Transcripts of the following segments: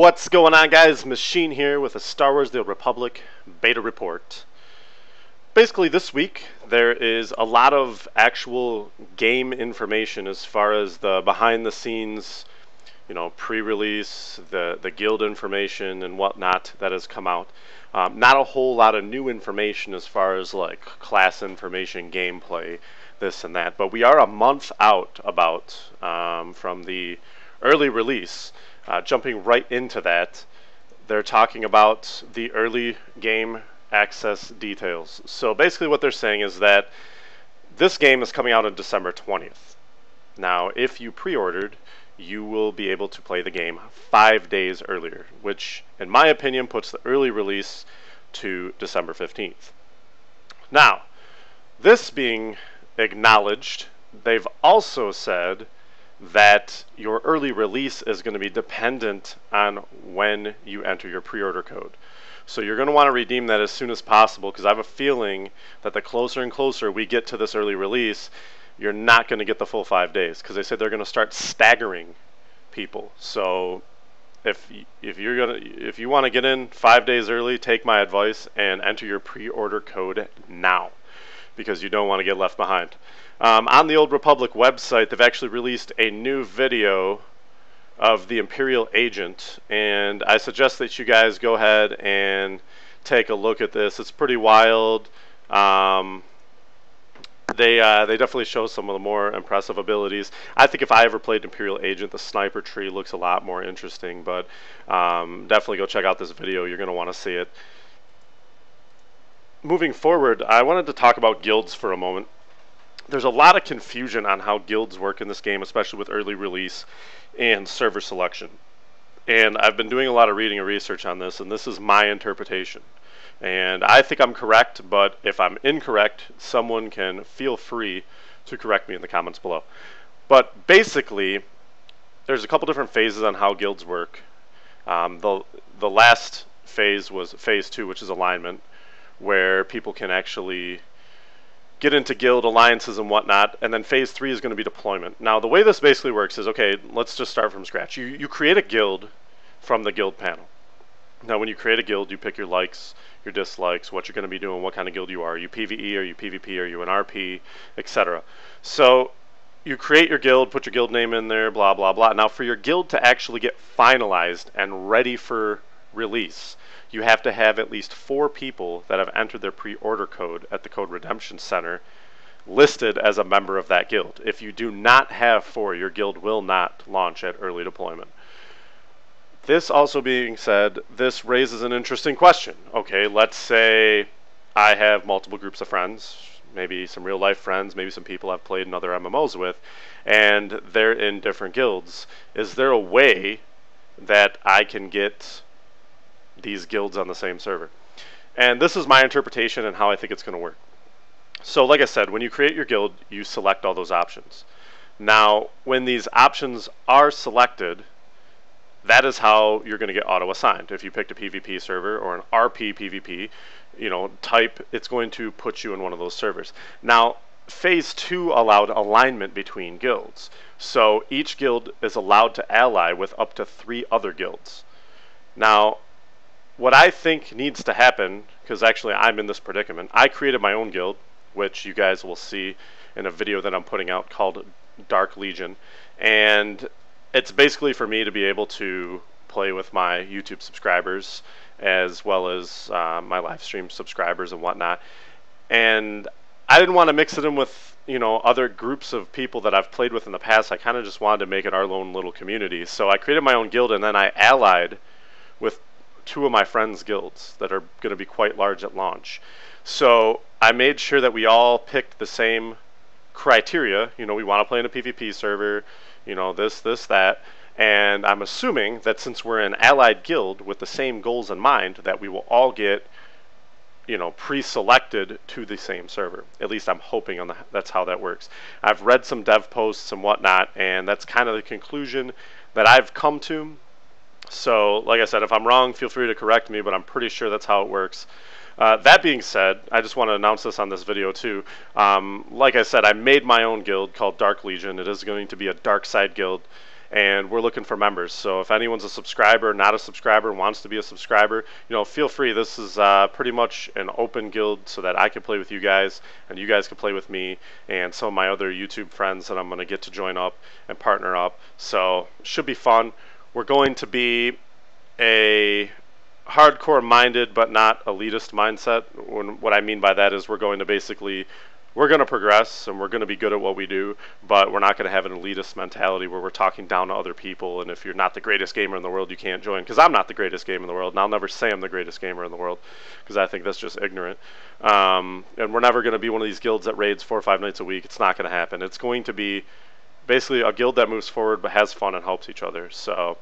What's going on, guys? Machine here with a Star Wars The Old Republic Beta Report. Basically, this week there is a lot of actual game information as far as the behind-the-scenes, pre-release, the guild information and whatnot that has come out. Not a whole lot of new information as far as like class information, gameplay, this and that. But we are a month out from the early release. Jumping right into that, they're talking about the early game access details. So basically what they're saying is that this game is coming out on December 20th. Now, if you pre-ordered, you will be able to play the game 5 days earlier, which, in my opinion, puts the early release to December 15th. Now, this being acknowledged, they've also said that your early release is going to be dependent on when you enter your pre-order code. So you're going to want to redeem that as soon as possible, because I have a feeling that the closer and closer we get to this early release, you're not going to get the full 5 days, because they said they're going to start staggering people. So if you want to get in 5 days early, take my advice and enter your pre-order code now, because you don't want to get left behind. On the Old Republic website, they've actually released a new video of the Imperial Agent, and I suggest that you guys go ahead and take a look at this. It's pretty wild. They definitely show some of the more impressive abilities. I think if I ever played Imperial Agent, the sniper tree looks a lot more interesting, but definitely go check out this video. You're going to want to see it. Moving forward, I wanted to talk about guilds for a moment. There's a lot of confusion on how guilds work in this game, especially with early release and server selection. And I've been doing a lot of reading and research on this, and this is my interpretation. And I think I'm correct, but if I'm incorrect, someone can feel free to correct me in the comments below. But basically, there's a couple different phases on how guilds work. The last phase was phase 2, which is alignment, where people can actually get into guild alliances and whatnot, and then phase 3 is going to be deployment. Now, the way this basically works is, okay, let's just start from scratch. You create a guild from the guild panel. Now, when you create a guild, you pick your likes, your dislikes, what you're going to be doing, what kind of guild you are. Are you PvE, are you PvP, are you an RP, etc. So you create your guild, put your guild name in there, blah, blah, blah. Now, for your guild to actually get finalized and ready for release, you have to have at least 4 people that have entered their pre-order code at the Code Redemption Center listed as a member of that guild. If you do not have 4, your guild will not launch at early deployment. This also being said, this raises an interesting question. Okay, let's say I have multiple groups of friends, maybe some real life friends, maybe some people I've played in other MMOs with, and they're in different guilds. Is there a way that I can get these guilds on the same server? And this is my interpretation and how I think it's going to work. So like I said, when you create your guild, you select all those options. Now, when these options are selected, that is how you're going to get auto-assigned. If you picked a PvP server or an RP PvP, type, it's going to put you in one of those servers. Now, phase 2 allowed alignment between guilds. So each guild is allowed to ally with up to 3 other guilds. Now, what I think needs to happen, because actually I'm in this predicament, I created my own guild, which you guys will see in a video that I'm putting out called Dark Legion, and it's basically for me to be able to play with my YouTube subscribers as well as my live stream subscribers and whatnot. And I didn't want to mix it in with other groups of people that I've played with in the past. I kind of just wanted to make it our own little community. So I created my own guild, and then I allied with 2 of my friends' guilds that are going to be quite large at launch. So I made sure that we all picked the same criteria. We want to play in a PvP server, this, that. And I'm assuming that since we're an allied guild with the same goals in mind, that we will all get, pre-selected to the same server. At least I'm hoping that's how that works. I've read some dev posts and whatnot, and that's kind of the conclusion that I've come to. So, like I said, if I'm wrong, feel free to correct me, but I'm pretty sure that's how it works. That being said, I just want to announce this on this video too. Like I said, I made my own guild called Dark Legion. It is going to be a dark side guild, and we're looking for members. So if anyone's a subscriber, not a subscriber, wants to be a subscriber, feel free. This is pretty much an open guild so that I can play with you guys and you guys can play with me and some of my other YouTube friends that I'm going to get to join up and partner up. So it should be fun. We're going to be a hardcore minded but not elitist mindset. What I mean by that is we're going to progress and we're going to be good at what we do, but we're not going to have an elitist mentality where we're talking down to other people, and if you're not the greatest gamer in the world you can't join, because I'm not the greatest gamer in the world, and I'll never say I'm the greatest gamer in the world because I think that's just ignorant. And we're never going to be one of these guilds that raids 4 or 5 nights a week. It's not going to happen. It's going to be basically a guild that moves forward but has fun and helps each other. So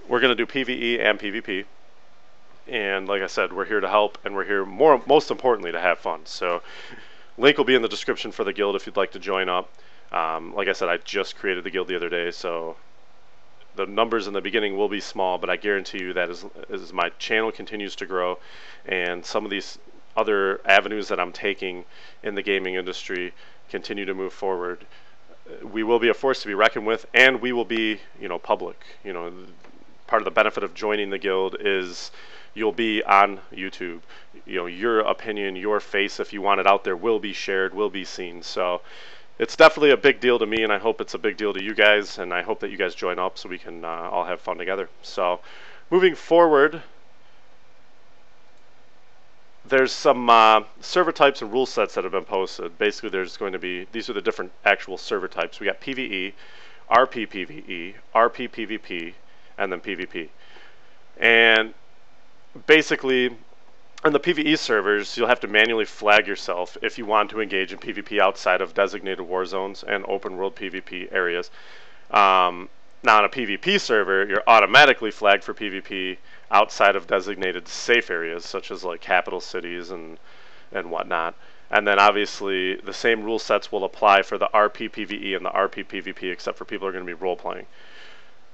we're going to do PvE and PvP. And like I said, we're here to help, and we're here most importantly to have fun. So link will be in the description for the guild if you'd like to join up. Like I said, I just created the guild the other day, so the numbers in the beginning will be small, but I guarantee you that as my channel continues to grow and some of these other avenues that I'm taking in the gaming industry continue to move forward, we will be a force to be reckoned with, and we will be, public. Part of the benefit of joining the guild is you'll be on YouTube. Your opinion, your face, if you want it out there, will be shared, will be seen. So it's definitely a big deal to me, and I hope it's a big deal to you guys, and I hope that you guys join up so we can all have fun together. So moving forward, there's some server types and rule sets that have been posted. Basically, there's going to be, these are the different actual server types. We got PvE, RP PvE, RP PvP, and then PvP. And basically, on the PvE servers, you'll have to manually flag yourself if you want to engage in PvP outside of designated war zones and open world PvP areas. Now, on a PvP server, you're automatically flagged for PvP outside of designated safe areas, such as like capital cities and whatnot. And then obviously, the same rule sets will apply for the RP PvE and the RP PvP, except for people who are going to be role-playing.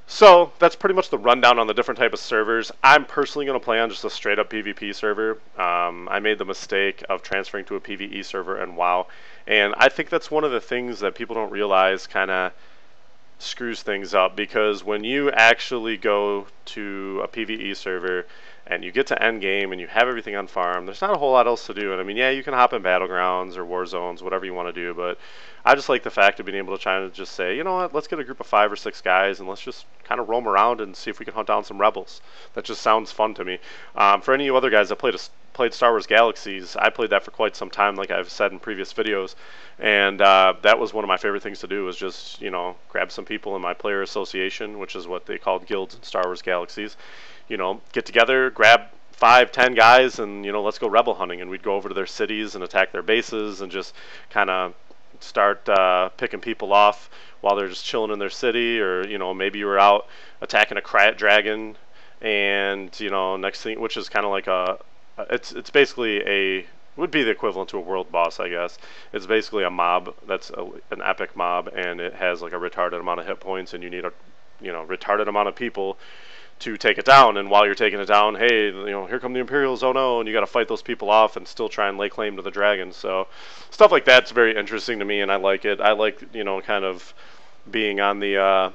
So that's pretty much the rundown on the different type of servers. I'm personally going to play on just a straight up PvP server. I made the mistake of transferring to a PvE server in WoW, and I think that's one of the things that people don't realize kind of screws things up, because when you actually go to a PvE server and you get to end game and you have everything on farm, there's not a whole lot else to do. And I mean, yeah, you can hop in battlegrounds or war zones, whatever you want to do, but I just like the fact of being able to try to just say, you know what, let's get a group of 5 or 6 guys and let's just kind of roam around and see if we can hunt down some rebels. That just sounds fun to me. For any of you other guys that played Star Wars Galaxies, I played that for quite some time, like I've said in previous videos, and that was one of my favorite things to do, was just, grab some people in my player association, which is what they called guilds in Star Wars Galaxies, get together, grab 5, 10 guys, and let's go rebel hunting. And we'd go over to their cities and attack their bases and just kind of start picking people off while they're just chilling in their city, or maybe you were out attacking a Krayt dragon, and next thing, which is kind of like it's basically would be the equivalent to a world boss, I guess. It's basically a mob that's an epic mob, and it has like a retarded amount of hit points, and you need a retarded amount of people to take it down. And while you're taking it down, hey, here come the Imperials, oh no, and you got to fight those people off and still try and lay claim to the dragon. So stuff like that's very interesting to me, and I like it. I like kind of being on the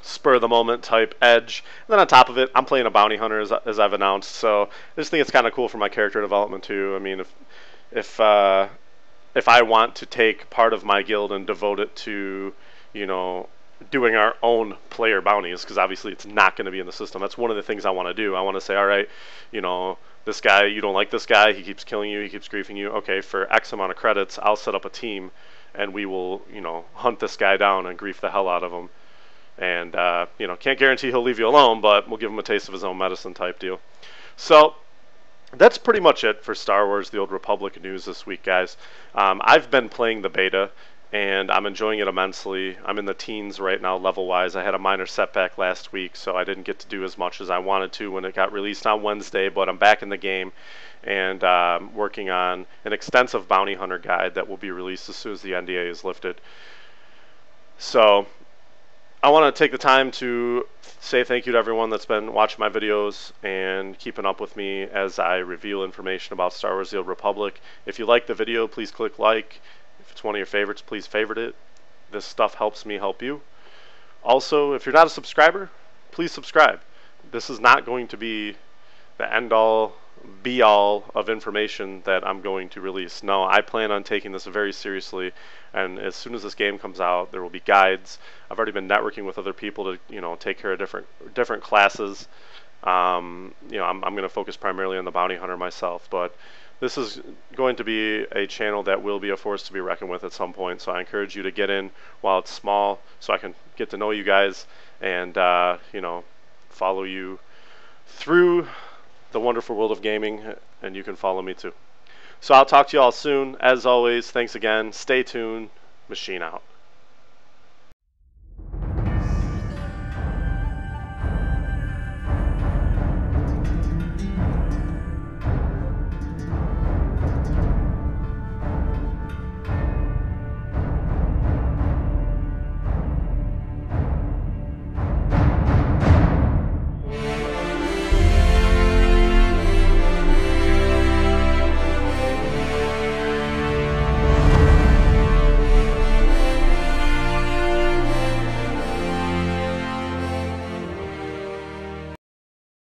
spur of the moment type edge. And then on top of it, I'm playing a bounty hunter, as I've announced, so I just think it's kind of cool for my character development too. I mean, if I want to take part of my guild and devote it to doing our own player bounties, because obviously it's not going to be in the system. That's one of the things I want to do. I want to say, all right, this guy, you don't like this guy, he keeps killing you, he keeps griefing you. Okay, for X amount of credits, I'll set up a team, and we will, hunt this guy down and grief the hell out of him. And, can't guarantee he'll leave you alone, but we'll give him a taste of his own medicine type deal. So that's pretty much it for Star Wars The Old Republic news this week, guys. I've been playing the beta, and I'm enjoying it immensely. I'm in the teens right now, level-wise. I had a minor setback last week, so I didn't get to do as much as I wanted to when it got released on Wednesday, but I'm back in the game, and working on an extensive bounty hunter guide that will be released as soon as the NDA is lifted. So I want to take the time to say thank you to everyone that's been watching my videos and keeping up with me as I reveal information about Star Wars The Old Republic. If you like the video, please click like. If it's one of your favorites, please favorite it. This stuff helps me help you. Also, if you're not a subscriber, please subscribe. This is not going to be the end-all, be-all of information that I'm going to release. No, I plan on taking this very seriously, and as soon as this game comes out, there will be guides. I've already been networking with other people to, take care of different classes. I'm going to focus primarily on the bounty hunter myself, but this is going to be a channel that will be a force to be reckoned with at some point. So I encourage you to get in while it's small, so I can get to know you guys and follow you through the wonderful world of gaming, and you can follow me too. So I'll talk to you all soon. As always, thanks again. Stay tuned. Machine out.